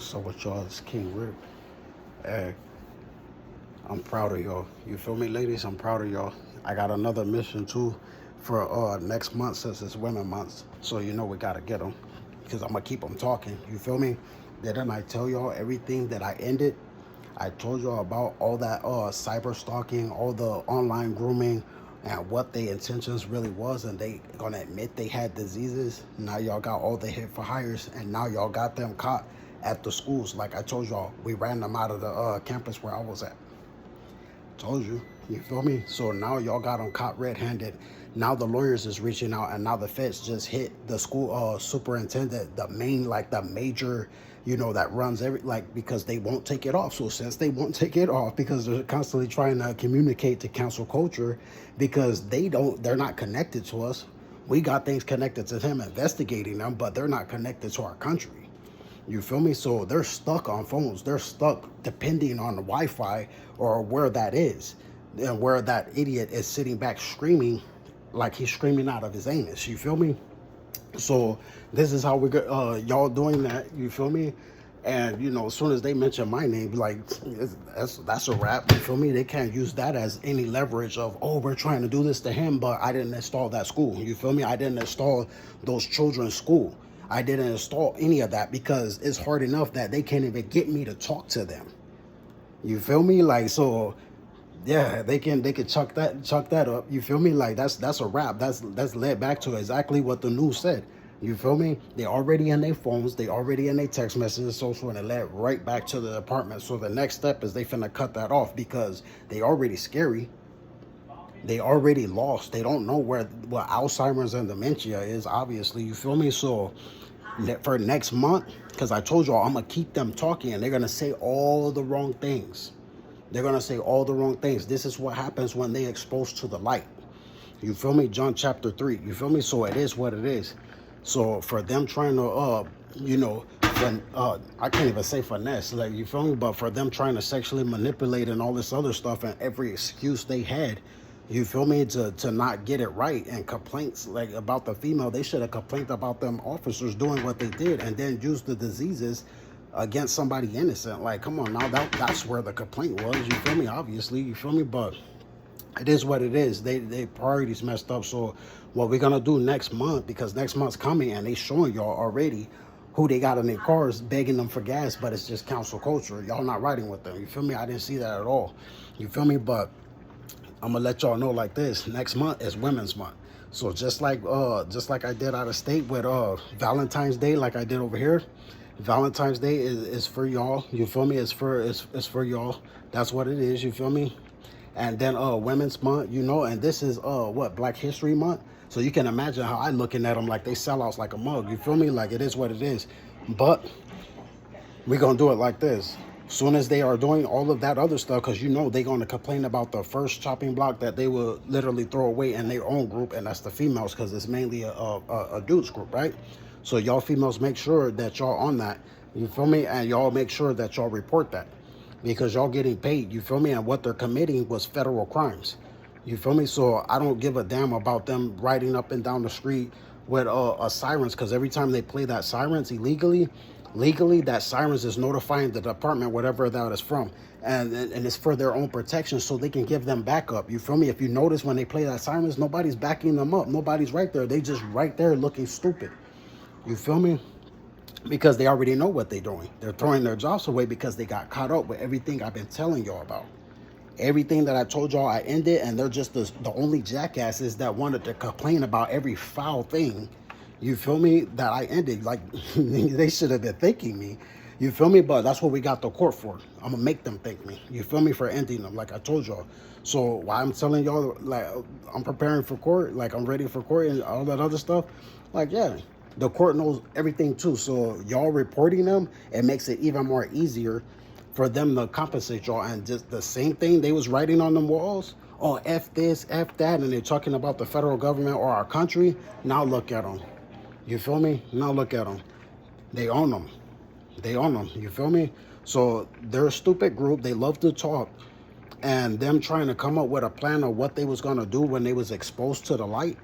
So with y'all, it's King Rip. Hey, I'm proud of y'all. You feel me, ladies? I'm proud of y'all. I got another mission too for next month since it's Women Month. So you know we gotta get them because I'm gonna keep them talking. You feel me? Didn't I tell y'all everything that I ended? I told y'all about all that cyber stalking, all the online grooming, and what their intentions really was, and they gonna admit they had diseases. Now y'all got all the hit for hires, and now y'all got them caught at the schools. Like I told y'all, we ran them out of the campus where I was at. Told you. You feel me? So now y'all got them caught red-handed. Now the lawyers is reaching out, and now the feds just hit the school superintendent, the main, like the major, that runs every, like, because they won't take it off. So since they won't take it off, because they're constantly trying to communicate to cancel culture, because they're not connected to us. We got things connected to them, investigating them, but they're not connected to our country. You feel me? So they're stuck on phones. They're stuck depending on the Wi-Fi or where that is, and where that idiot is sitting back screaming, like he's screaming out of his anus. You feel me? So this is how we get y'all doing that. You feel me? And as soon as they mention my name, like that's a wrap. You feel me? They can't use that as any leverage of, oh, we're trying to do this to him, but I didn't install that school. You feel me? I didn't install those children's school. I didn't install any of that because it's hard enough that they can't even get me to talk to them. You feel me? Like, so yeah, they can chuck that up. You feel me? Like that's a wrap. That's led back to exactly what the news said. You feel me? They already in their phones, they already in their text messages, social, and it led right back to the apartment. So the next step is they finna cut that off because they already scary. They already lost. They don't know what Alzheimer's and dementia is, obviously. You feel me? So for next month, because I told y'all I'm gonna keep them talking, and they're gonna say all the wrong things. They're gonna say all the wrong things. This is what happens when they exposed to the light. You feel me? John chapter 3. You feel me? So it is what it is. So for them trying to I can't even say finesse, like, you feel me? But for them trying to sexually manipulate and all this other stuff, and every excuse they had, you feel me, to not get it right, and complaints like about the female, they should have complained about them officers doing what they did and then used the diseases against somebody innocent. Like, come on now, that's where the complaint was. You feel me? Obviously, you feel me? But it is what it is. They priorities messed up. So what we're gonna do next month, because next month's coming, and they showing y'all already who they got in their cars begging them for gas, but it's just council culture. Y'all not riding with them. You feel me? I didn't see that at all. You feel me? But I'm gonna let y'all know like this. Next month is Women's Month. So just like I did out of state with Valentine's Day, like I did over here, Valentine's Day is for y'all. You feel me? It's for y'all. That's what it is. You feel me? And then Women's Month, and this is what, Black History Month. So you can imagine how I looking at them, like they sellouts like a mug. You feel me? Like, it is what it is. But we're gonna do it like this. Soon as they are doing all of that other stuff, because they're gonna complain about the first chopping block that they will literally throw away in their own group, and that's the females, because it's mainly a dudes group, right? So y'all females, make sure that y'all on that. You feel me? And y'all make sure that y'all report that, because y'all getting paid. You feel me? And what they're committing was federal crimes. You feel me? So I don't give a damn about them riding up and down the street with sirens, because every time they play that sirens legally that sirens is notifying the department, whatever that is from, and it's for their own protection, so they can give them backup. You feel me? If you notice, when they play that sirens, nobody's backing them up. Nobody's right there. They just right there looking stupid. You feel me? Because they already know what they're doing. They're throwing their jobs away because they got caught up with everything I've been telling y'all about. Everything that I told y'all I ended, and they're just the only jackasses that wanted to complain about every foul thing, you feel me, that I ended. Like, they should have been thanking me. You feel me? But that's what we got the court for. I'm gonna make them thank me. You feel me? For ending them, like I told y'all. So why I'm telling y'all, like, I'm preparing for court, like I'm ready for court and all that other stuff, like, yeah, the court knows everything too. So y'all reporting them, it makes it even more easier for them to compensate y'all. And just the same thing they was writing on them walls, oh, F this, F that, and they're talking about the federal government or our country. Now look at them. You feel me? Now look at them. They own them. They own them. You feel me? So they're a stupid group. They love to talk. And them trying to come up with a plan of what they was going to do when they was exposed to the light,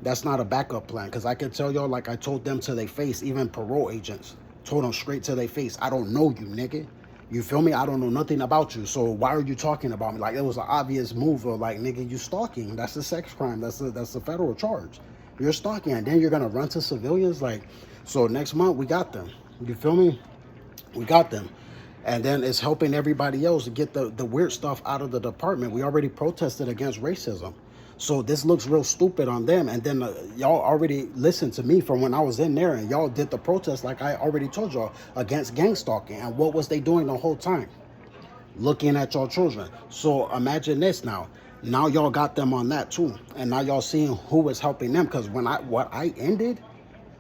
that's not a backup plan. Because I can tell y'all, like I told them to their face, even parole agents, Told them straight to their face, I don't know you, nigga. You feel me? I don't know nothing about you. So why are you talking about me? Like, it was an obvious move of like, nigga, you stalking. That's a sex crime. That's a federal charge. You're stalking, and then you're gonna run to civilians. Like, so next month we got them. You feel me? We got them. And then it's helping everybody else to get the weird stuff out of the department. We already protested against racism. So this looks real stupid on them. And then y'all already listened to me from when I was in there, and y'all did the protest like I already told y'all against gang stalking. And what was they doing the whole time? Looking at y'all children. So imagine this now. Now y'all got them on that too. And now y'all seeing who was helping them. Because when I ended,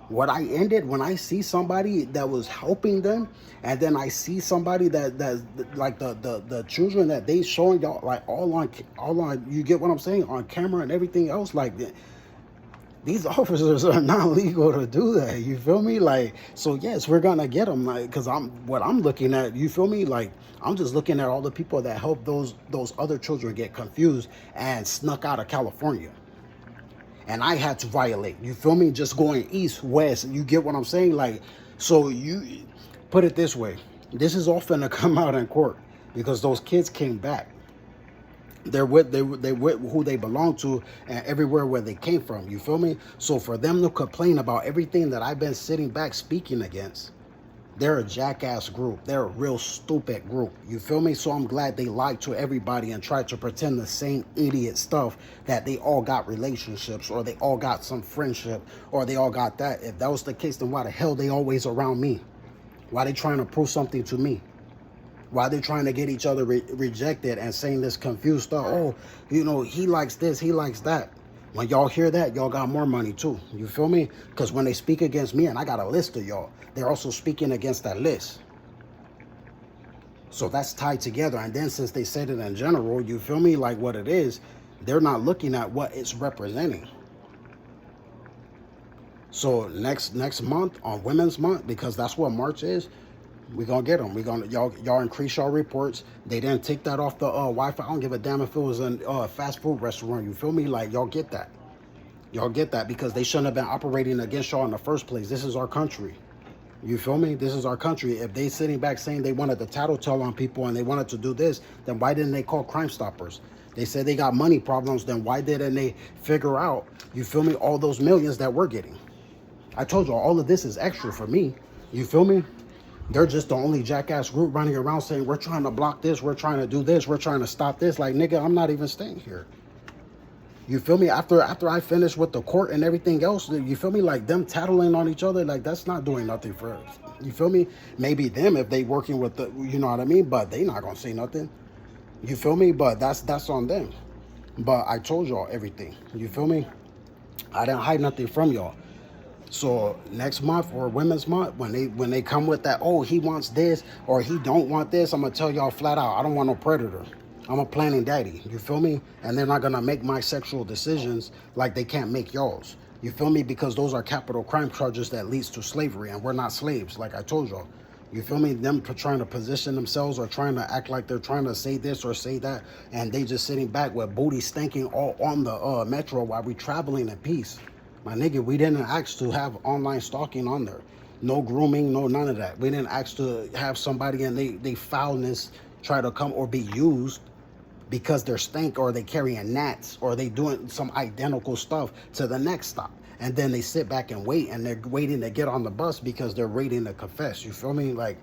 when I see somebody that was helping them, and then I see somebody that's like the children that they showing y'all, like all on, you get what I'm saying, on camera and everything else, like these officers are not legal to do that. You feel me? Like, so yes, we're gonna get them, like, because what I'm looking at, you feel me? Like, I'm just looking at all the people that helped those other children get confused and snuck out of California. And I had to violate. You feel me? Just going east, west. You get what I'm saying? Like, so you put it this way. This is all finna come out in court because those kids came back. They're with who they belong to and everywhere where they came from. You feel me? So for them to complain about everything that I've been sitting back speaking against, they're a jackass group. They're a real stupid group. You feel me? So I'm glad they lied to everybody and tried to pretend the same idiot stuff that they all got relationships or they all got some friendship or they all got that. If that was the case, then why the hell they always around me? Why they trying to prove something to me? Why they trying to get each other rejected and saying this confused stuff? Oh, you know, he likes this, he likes that. When y'all hear that, y'all got more money too. You feel me? Because when they speak against me, and I got a list of y'all, they're also speaking against that list. So that's tied together. And then since they said it in general, you feel me, like what it is, they're not looking at what it's representing. So next month on Women's Month, because that's what March is, we're gonna get them. We're gonna y'all increase your reports. They didn't take that off the Wi-Fi. I don't give a damn if it was a fast food restaurant. You feel me? Like, y'all get that. Y'all get that because they shouldn't have been operating against y'all in the first place. This is our country. You feel me? This is our country. If they sitting back saying they wanted to tattletale on people and they wanted to do this, then why didn't they call Crime Stoppers? They said they got money problems, then why didn't they figure out, you feel me, all those millions that we're getting? I told you all of this is extra for me. You feel me? They're just the only jackass group running around saying, we're trying to block this, we're trying to do this, we're trying to stop this. Like, nigga, I'm not even staying here. You feel me? After I finish with the court and everything else, you feel me? Like, them tattling on each other, like, that's not doing nothing for us. You feel me? Maybe them if they working with the, you know what I mean? But they not gonna say nothing. You feel me? But that's on them. But I told y'all everything. You feel me? I didn't hide nothing from y'all. So next month or Women's Month, when they come with that, oh, he wants this or he don't want this, I'm gonna tell y'all flat out, I don't want no predator. I'm a planning daddy. You feel me? And they're not gonna make my sexual decisions like they can't make y'all's. You feel me? Because those are capital crime charges that leads to slavery, and we're not slaves, like I told y'all. You feel me? Them trying to position themselves or trying to act like they're trying to say this or say that, and they just sitting back with booty stinking all on the metro while we traveling in peace. My nigga, we didn't ask to have online stalking on there. No grooming, no none of that. We didn't ask to have somebody and they foulness try to come or be used because they're stink or they carrying gnats or they doing some identical stuff to the next stop. And then they sit back and wait and they're waiting to get on the bus because they're waiting to confess. You feel me? Like,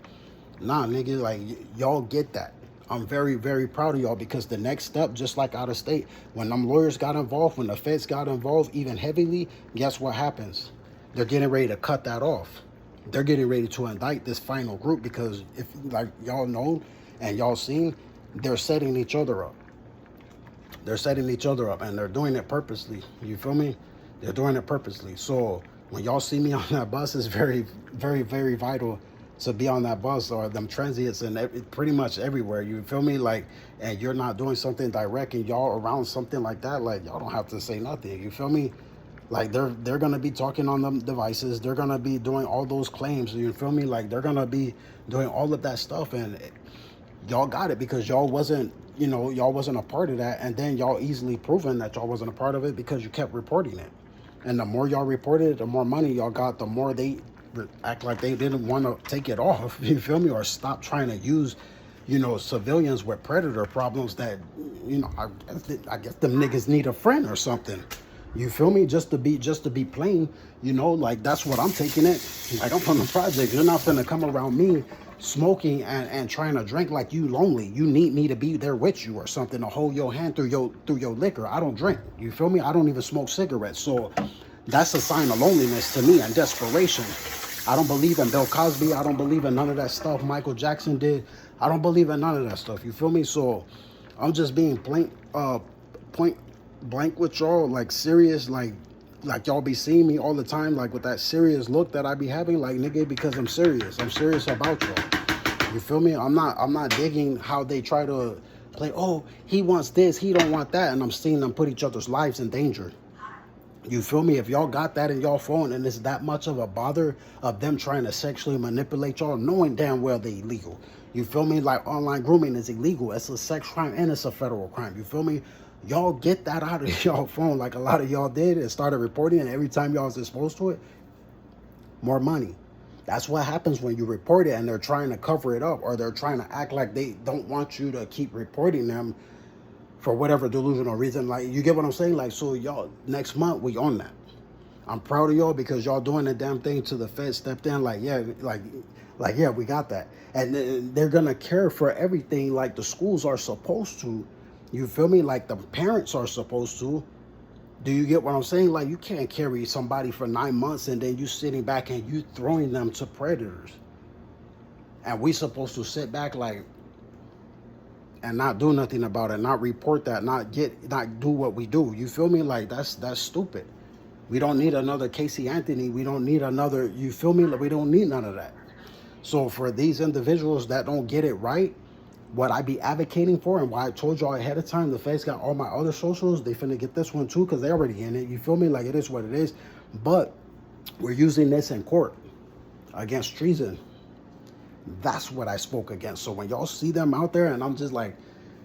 nah, nigga, like, y'all get that. I'm very, very proud of y'all because the next step, just like out of state, when them lawyers got involved, when the feds got involved even heavily, guess what happens? They're getting ready to cut that off. They're getting ready to indict this final group because if, like y'all know and y'all seen, they're setting each other up. They're setting each other up and they're doing it purposely. You feel me? They're doing it purposely. So when y'all see me on that bus, it's very, very, very vital to be on that bus or them transients and pretty much everywhere. You feel me? Like, and you're not doing something direct and y'all around something like that, like, y'all don't have to say nothing. You feel me? Like, they're gonna be talking on them devices. They're gonna be doing all those claims. You feel me? Like, they're gonna be doing all of that stuff, and y'all got it because y'all wasn't, you know, y'all wasn't a part of that, and then y'all easily proven that y'all wasn't a part of it because you kept reporting it. And the more y'all reported it, the more money y'all got, the more they act like they didn't want to take it off, you feel me, or stop trying to use, civilians with predator problems that, I guess them niggas need a friend or something. You feel me? Just to be plain, like that's what I'm taking it. Like I'm from the project. You're not finna come around me smoking and trying to drink like you lonely. You need me to be there with you or something to hold your hand through your liquor. I don't drink. You feel me? I don't even smoke cigarettes. So that's a sign of loneliness to me and desperation. I don't believe in Bill Cosby. I don't believe in none of that stuff Michael Jackson did. I don't believe in none of that stuff. You feel me? So I'm just being point blank with y'all, like serious, like y'all be seeing me all the time, like with that serious look that I be having, like nigga, because I'm serious about y'all. You feel me? I'm not digging how they try to play, oh, he wants this, he don't want that, and I'm seeing them put each other's lives in danger. You feel me? If y'all got that in y'all phone and it's that much of a bother of them trying to sexually manipulate y'all, knowing damn well they illegal. You feel me? Like online grooming is illegal. It's a sex crime and it's a federal crime. You feel me? Y'all get that out of y'all phone like a lot of y'all did and started reporting, and every time y'all was exposed to it, more money. That's what happens when you report it and they're trying to cover it up, or they're trying to act like they don't want you to keep reporting them for whatever delusional reason. Like, you get what I'm saying? Like, so y'all, next month we on that. I'm proud of y'all because y'all doing the damn thing till the Fed stepped in. Like, yeah, yeah, we got that. And they're gonna care for everything like the schools are supposed to. You feel me? Like the parents are supposed to. Do you get what I'm saying? Like, you can't carry somebody for 9 months and then you sitting back and you throwing them to predators. And we supposed to sit back like and not do nothing about it, not report that, not do what we do. You feel me? Like that's stupid. We don't need another Casey Anthony. We don't need another, you feel me? Like, we don't need none of that. So for these individuals that don't get it right, what I be advocating for, and why I told y'all ahead of time, the Feds got all my other socials, they finna get this one too because they already in it. You feel me? Like, it is what it is. But we're using this in court against treason. That's what I spoke against. So when y'all see them out there and I'm just like,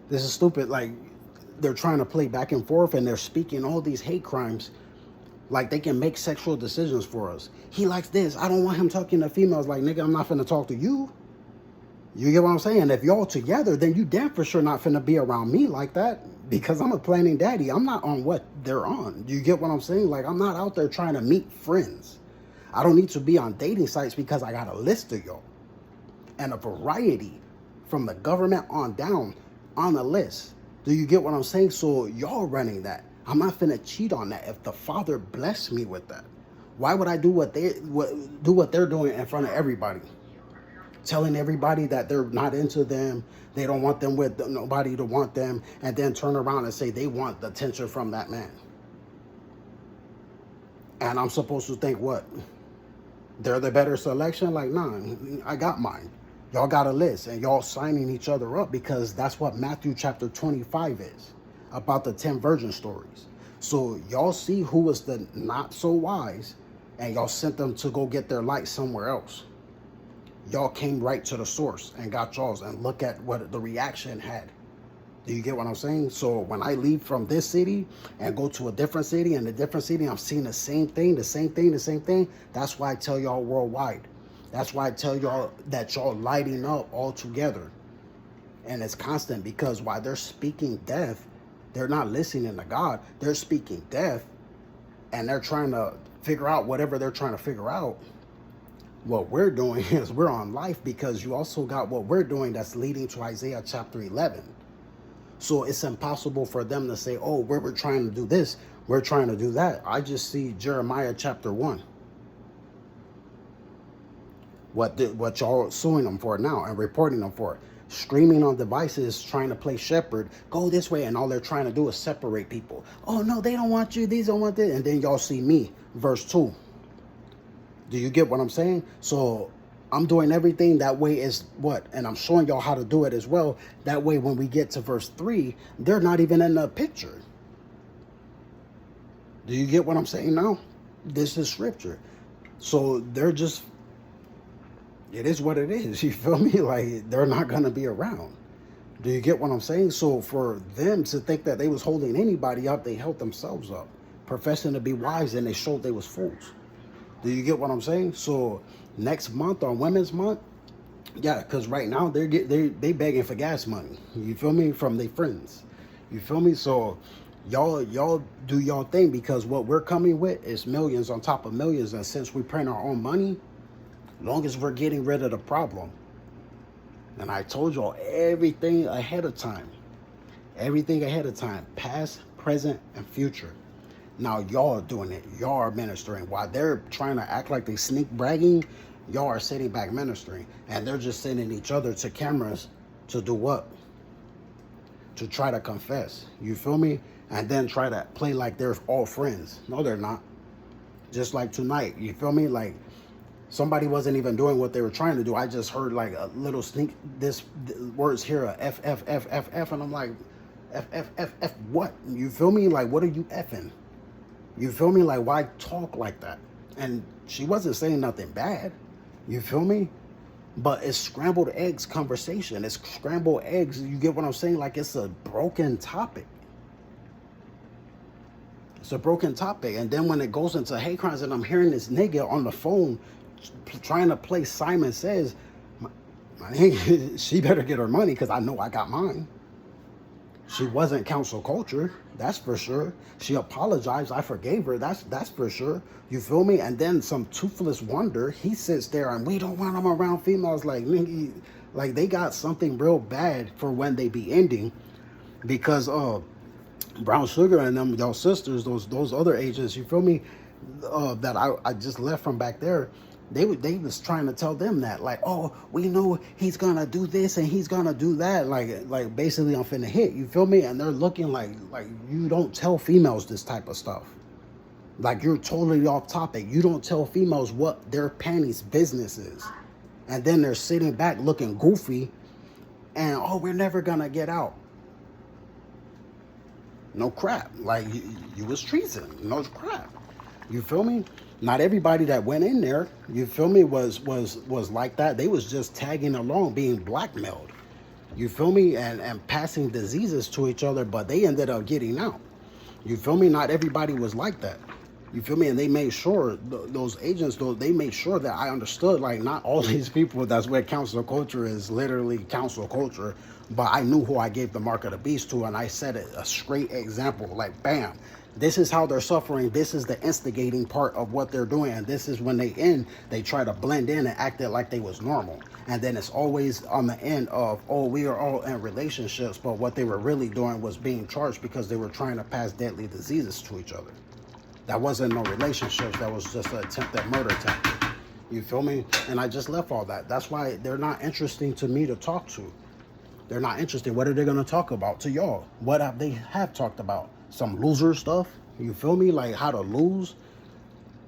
this is stupid, like they're trying to play back and forth and they're speaking all these hate crimes, like they can make sexual decisions for us. He likes this, I don't want him talking to females. Like, nigga, I'm not finna talk to you. You get what I'm saying? If y'all together, then you damn for sure not finna be around me like that, because I'm a planning daddy. I'm not on what they're on. You get what I'm saying? Like, I'm not out there trying to meet friends. I don't need to be on dating sites because I got a list of y'all and a variety from the government on down on the list. Do you get what I'm saying? So y'all running that. I'm not finna cheat on that. If the Father blessed me with that, why would I do what they're doing in front of everybody? Telling everybody that they're not into them, they don't want them with nobody to want them, and then turn around and say they want the attention from that man. And I'm supposed to think what? They're the better selection? Like, nah, I got mine. Y'all got a list and y'all signing each other up because that's what Matthew chapter 25 is, about the 10 virgin stories. So y'all see who was the not so wise and y'all sent them to go get their light somewhere else. Y'all came right to the source and got y'all's, and look at what the reaction had. Do you get what I'm saying? So when I leave from this city and go to a different city, and a different city, I'm seeing the same thing. That's why I tell y'all worldwide. That's why I tell y'all that y'all lighting up all together. And it's constant, because while they're speaking death, they're not listening to God. They're speaking death and they're trying to figure out whatever they're trying to figure out. What we're doing is we're on life, because you also got what we're doing that's leading to Isaiah chapter 11. So it's impossible for them to say, oh, we're trying to do this, we're trying to do that. I just see Jeremiah chapter 1. What y'all suing them for now and reporting them for. Streaming on devices, trying to play shepherd, go this way, and all they're trying to do is separate people. Oh, no, they don't want you, these don't want this. And then y'all see me, verse 2. Do you get what I'm saying? So I'm doing everything that way is what? And I'm showing y'all how to do it as well. That way, when we get to verse 3, they're not even in the picture. Do you get what I'm saying now? This is scripture. So they're just, it is what it is. You feel me? Like, they're not going to be around. Do you get what I'm saying? So for them to think that they was holding anybody up, they held themselves up, professing to be wise, and they showed they was fools. Do you get what I'm saying? So next month on Women's Month, yeah, because right now they begging for gas money. You feel me? From their friends. You feel me? So y'all do y'all thing, because what we're coming with is millions on top of millions, and since we print our own money, long as we're getting rid of the problem. And I told y'all everything ahead of time. Everything ahead of time. Past, present, and future. Now y'all are doing it. Y'all are ministering. While they're trying to act like they sneak bragging, y'all are sitting back ministering. And they're just sending each other to cameras to do what? To try to confess. You feel me? And then try to play like they're all friends. No, they're not. Just like tonight. You feel me? Like somebody wasn't even doing what they were trying to do. I just heard like a little sneak this words here, a F F F F F, and I'm like, F F F F what? You feel me? Like, what are you effing? You feel me? Like, why talk like that? And she wasn't saying nothing bad. You feel me? But it's scrambled eggs conversation. It's scrambled eggs. You get what I'm saying? Like, it's a broken topic. It's a broken topic. And then when it goes into hate crimes, and I'm hearing this nigga on the phone trying to play Simon Says, my nigga, she better get her money because I know I got mine. She wasn't council culture, that's for sure. She apologized, I forgave her, that's for sure. You feel me? And then some toothless wonder, he sits there and we don't want him around females. Like, nigga, like they got something real bad for when they be ending, because Brown Sugar and them, y'all sisters, those other agents, you feel me, that I just left from back there, they was trying to tell them that, like, oh, we know he's gonna do this and he's gonna do that, like basically I'm finna hit, you feel me? And they're looking like you don't tell females this type of stuff. Like, you're totally off topic. You don't tell females what their panties business is. And then they're sitting back looking goofy and, oh, we're never gonna get out. No crap. Like, you was treason. No crap. You feel me? Not everybody that went in there, you feel me, was like that. They was just tagging along, being blackmailed. You feel me? And passing diseases to each other, but they ended up getting out. You feel me? Not everybody was like that. You feel me? And they made sure, those agents, they made sure that I understood, like, not all these people, that's where council culture is literally council culture, but I knew who I gave the mark of the beast to, and I set a straight example, like, bam, this is how they're suffering, this is the instigating part of what they're doing, and this is when they end, they try to blend in and act it like they was normal. And then it's always on the end of, oh, we are all in relationships, but what they were really doing was being charged because they were trying to pass deadly diseases to each other. That wasn't no relationships, that was just an attempt at murder tactic. You feel me? And I just left all that. That's why they're not interesting to me to talk to. They're not interested. What are they gonna talk about to y'all? What have they talked about? Some loser stuff? You feel me? Like how to lose?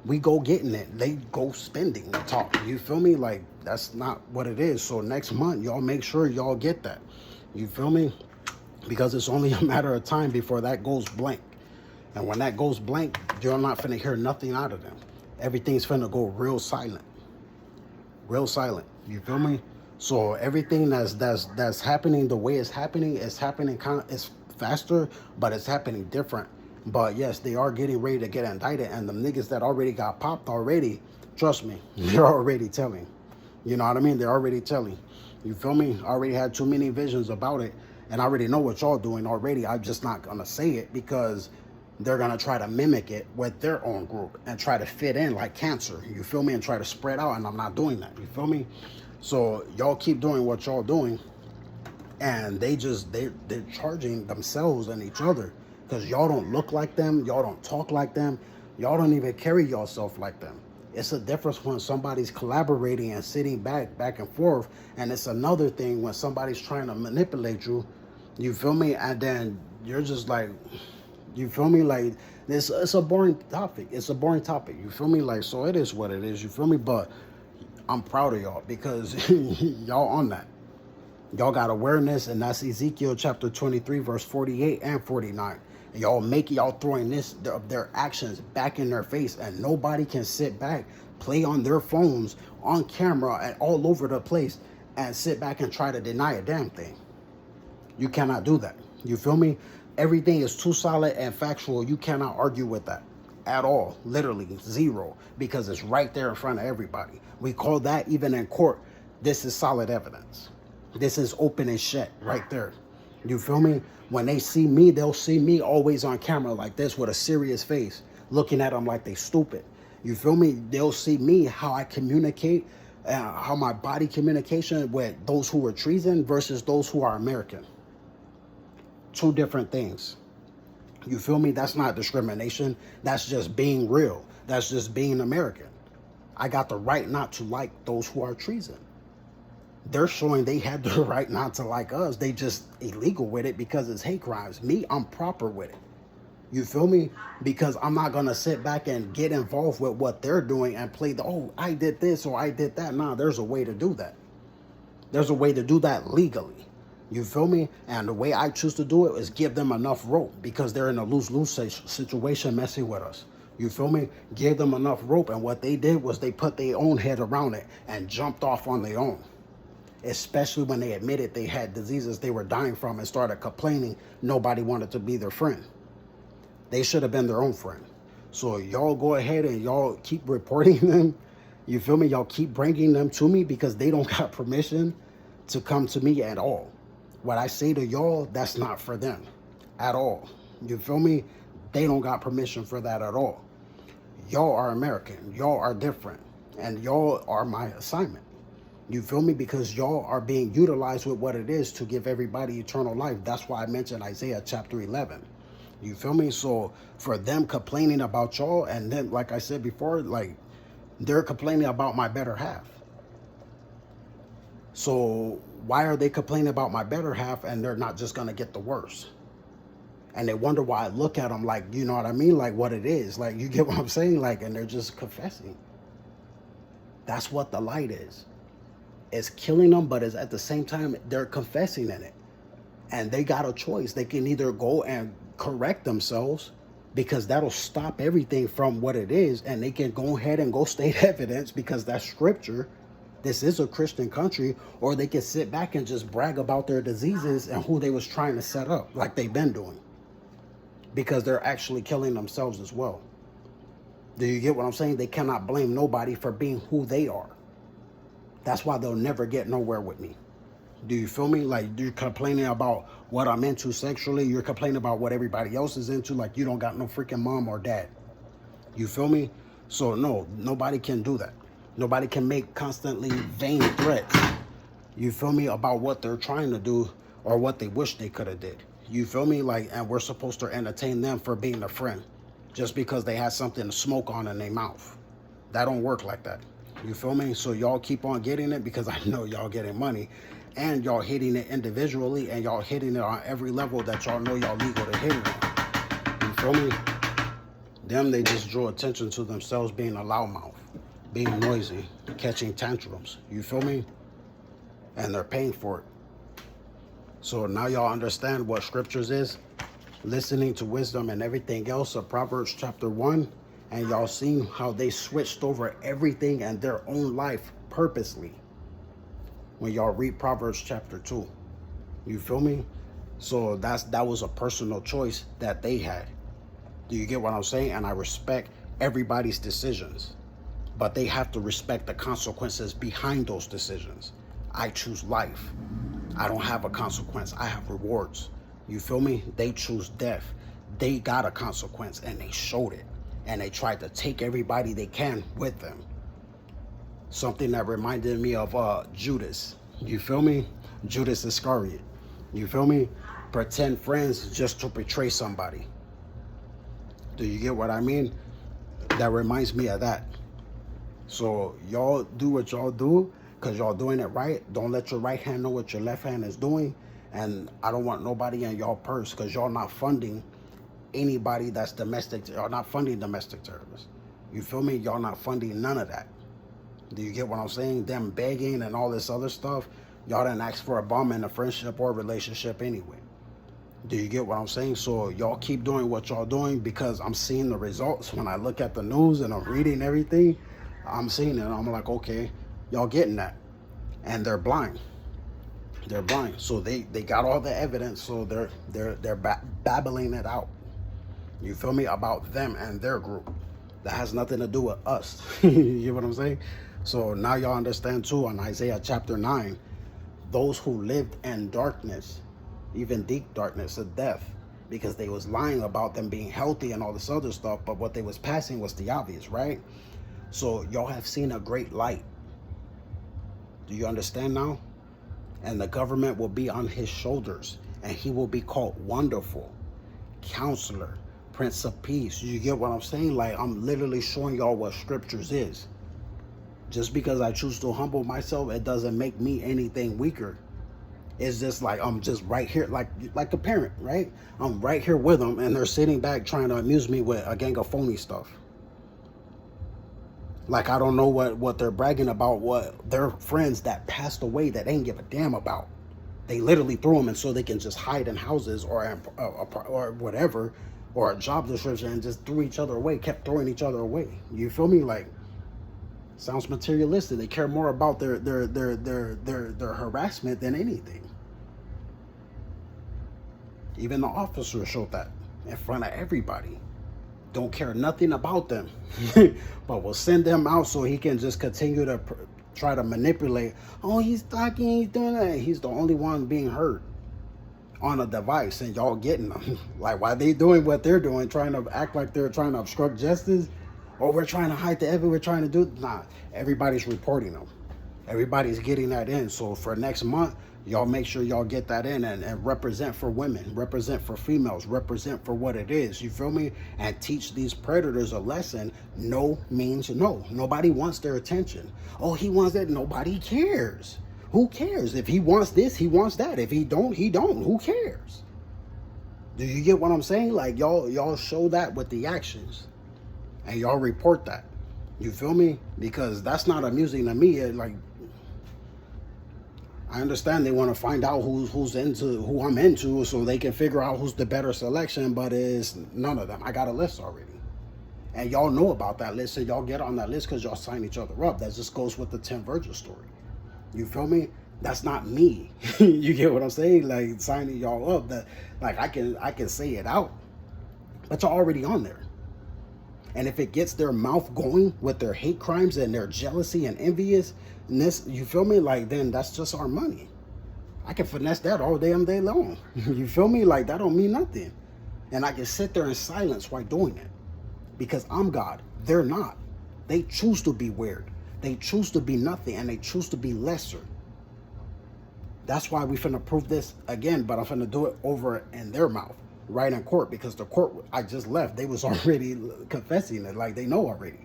We go getting it. They go spending the talk. You feel me? Like, that's not what it is. So next month, y'all make sure y'all get that. You feel me? Because it's only a matter of time before that goes blank. And when that goes blank, you're not finna hear nothing out of them. Everything's finna go real silent. Real silent. You feel me? So everything that's happening the way it's happening kind of, it's faster, but it's happening different. But yes, they are getting ready to get indicted, and the niggas that already got popped already, trust me, they're already telling. You know what I mean? They're already telling. You feel me? I already had too many visions about it, and I already know what y'all doing already. I'm just not gonna say it because they're gonna try to mimic it with their own group and try to fit in like cancer. You feel me? And try to spread out, and I'm not doing that. You feel me? So y'all keep doing what y'all doing, and they're charging themselves and each other because y'all don't look like them, y'all don't talk like them, y'all don't even carry yourself like them. It's a difference when somebody's collaborating and sitting back and forth, and it's another thing when somebody's trying to manipulate you. You feel me? And then you're just like, you feel me? Like, this, it's a boring topic. It's a boring topic. You feel me? Like, so it is what it is. You feel me? But I'm proud of y'all because y'all on that. Y'all got awareness, and that's Ezekiel chapter 23, verse 48 and 49. And y'all throwing their actions back in their face, and nobody can sit back, play on their phones, on camera, and all over the place, and sit back and try to deny a damn thing. You cannot do that. You feel me? Everything is too solid and factual. You cannot argue with that. at all. Literally zero, because it's right there in front of everybody. We call that, even in court, this is solid evidence. This is open and shut right there. You feel me? When they see me, they'll see me always on camera like this with a serious face, looking at them like they stupid. You feel me? They'll see me, how I communicate, how my body communication with those who are treason versus those who are American. Two different things. You feel me? That's not discrimination. That's just being real. That's just being American. I got the right not to like those who are treason. They're showing they had the right not to like us. They just illegal with it because it's hate crimes. Me, I'm proper with it. You feel me? Because I'm not going to sit back and get involved with what they're doing and play the, oh, I did this or I did that. Nah, there's a way to do that. There's a way to do that legally. You feel me? And the way I choose to do it is give them enough rope, because they're in a lose-lose situation messing with us. You feel me? Give them enough rope. And what they did was they put their own head around it and jumped off on their own. Especially when they admitted they had diseases they were dying from and started complaining nobody wanted to be their friend. They should have been their own friend. So y'all go ahead and y'all keep reporting them. You feel me? Y'all keep bringing them to me, because they don't got permission to come to me at all. What I say to y'all, that's not for them at all. You feel me? They don't got permission for that at all. Y'all are American. Y'all are different. And y'all are my assignment. You feel me? Because y'all are being utilized with what it is to give everybody eternal life. That's why I mentioned Isaiah chapter 11. You feel me? So for them complaining about y'all, and then, like I said before, like, they're complaining about my better half. So why are they complaining about my better half and they're not just going to get the worst? And they wonder why I look at them like, you know what I mean? Like, what it is. Like, you get what I'm saying? Like, and they're just confessing. That's what the light is. It's killing them, but it's at the same time, they're confessing in it. And they got a choice. They can either go and correct themselves, because that'll stop everything from what it is. And they can go ahead and go state evidence, because that's scripture. This is a Christian country. Or they can sit back and just brag about their diseases and who they was trying to set up, like they've been doing, because they're actually killing themselves as well. Do you get what I'm saying? They cannot blame nobody for being who they are. That's why they'll never get nowhere with me. Do you feel me? Like, you're complaining about what I'm into sexually. You're complaining about what everybody else is into. Like, you don't got no freaking mom or dad. You feel me? So no, nobody can do that. Nobody can make constantly vain threats, you feel me, about what they're trying to do or what they wish they could have did. You feel me? Like, and we're supposed to entertain them for being a friend just because they had something to smoke on in their mouth. That don't work like that. You feel me? So y'all keep on getting it, because I know y'all getting money, and y'all hitting it individually, and y'all hitting it on every level that y'all know y'all legal to hit it on. You feel me? Them, they just draw attention to themselves being a loudmouth, being noisy, catching tantrums. You feel me? And they're paying for it. So now y'all understand what scriptures is, listening to wisdom and everything else of Proverbs chapter 1. And y'all seen how they switched over everything and their own life purposely when y'all read Proverbs chapter 2. You feel me? So that was a personal choice that they had. Do you get what I'm saying? And I respect everybody's decisions, but they have to respect the consequences behind those decisions. I choose life. I don't have a consequence. I have rewards. You feel me? They choose death. They got a consequence, and they showed it. And they tried to take everybody they can with them. Something that reminded me of Judas. You feel me? Judas Iscariot. You feel me? Pretend friends just to betray somebody. Do you get what I mean? That reminds me of that. So y'all do what y'all do, because y'all doing it right. Don't let your right hand know what your left hand is doing. And I don't want nobody in y'all purse, because y'all not funding anybody that's domestic, or not funding domestic terrorists. You feel me? Y'all not funding none of that. Do you get what I'm saying? Them begging and all this other stuff. Y'all didn't ask for a bum in a friendship or relationship anyway. Do you get what I'm saying? So y'all keep doing what y'all doing, because I'm seeing the results. When I look at the news and I'm reading everything, I'm seeing it. I'm like, okay, y'all getting that. And they're blind. They're blind. So they got all the evidence. So they're babbling it out. You feel me? About them and their group. That has nothing to do with us. You get what I'm saying? So now y'all understand too, on Isaiah chapter 9, those who lived in darkness, even deep darkness of death, because they was lying about them being healthy and all this other stuff, but what they was passing was the obvious, right? So y'all have seen a great light. Do you understand now? And the government will be on his shoulders, and he will be called Wonderful, Counselor, Prince of Peace. You get what I'm saying? Like, I'm literally showing y'all what scriptures is. Just because I choose to humble myself, it doesn't make me anything weaker. It's just like I'm just right here, like a parent, right? I'm right here with them, and they're sitting back trying to amuse me with a gang of phony stuff. Like, I don't know what they're bragging about, what their friends that passed away that they ain't give a damn about. They literally threw them in so they can just hide in houses or whatever, or a job description, and just threw each other away, kept throwing each other away. You feel me? Like, sounds materialistic. They care more about their harassment than anything. Even the officer showed that in front of everybody. Don't care nothing about them, but will send them out so he can just continue to try to manipulate. Oh, he's talking, he's doing that. He's the only one being hurt on a device, and y'all getting them. Like, why they doing what they're doing, trying to act like they're trying to obstruct justice? Or we're trying to hide the evidence, we're trying to do... Nah, everybody's reporting them. Everybody's getting that in. So for next month, y'all make sure y'all get that in, and represent for women, represent for females, represent for what it is. You feel me? And teach these predators a lesson. No means no. Nobody wants their attention. Oh, he wants that. Nobody cares. Who cares? If he wants this, he wants that. If he don't, he don't. Who cares? Do you get what I'm saying? Like, y'all show that with the actions, and y'all report that. You feel me? Because that's not amusing to me. Like, I understand they want to find out who's into, who I'm into, so they can figure out who's the better selection, but it's none of them. I got a list already. And y'all know about that list, so y'all get on that list because y'all sign each other up. That just goes with the 10 Virgin story. You feel me? That's not me. You get what I'm saying? Like, signing y'all up. That, like, I can say it out, but y'all already on there. And if it gets their mouth going with their hate crimes and their jealousy and enviousness, you feel me? Like, then that's just our money. I can finesse that all damn day long. You feel me? Like, that don't mean nothing. And I can sit there in silence while doing it. Because I'm God. They're not. They choose to be weird. They choose to be nothing, and they choose to be lesser. That's why we finna prove this again, but I'm finna do it over in their mouth, right in court, because the court I just left, they was already confessing it. Like, they know already.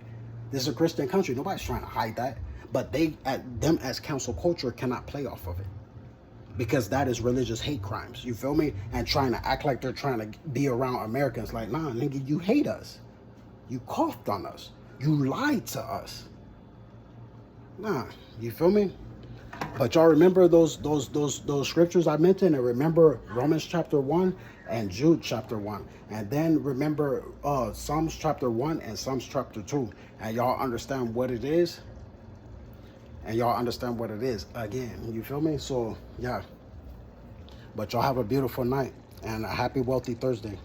This is a Christian country. Nobody's trying to hide that. But them as council culture cannot play off of it, because that is religious hate crimes. You feel me? And trying to act like they're trying to be around Americans. Like, nah, nigga, you hate us. You coughed on us. You lied to us. Nah, you feel me? But y'all remember those scriptures I mentioned, and remember Romans chapter 1 and Jude chapter 1, and then remember Psalms chapter 1 and Psalms chapter 2, and y'all understand what it is, again. You feel me? So yeah. But y'all have a beautiful night and a happy wealthy Thursday.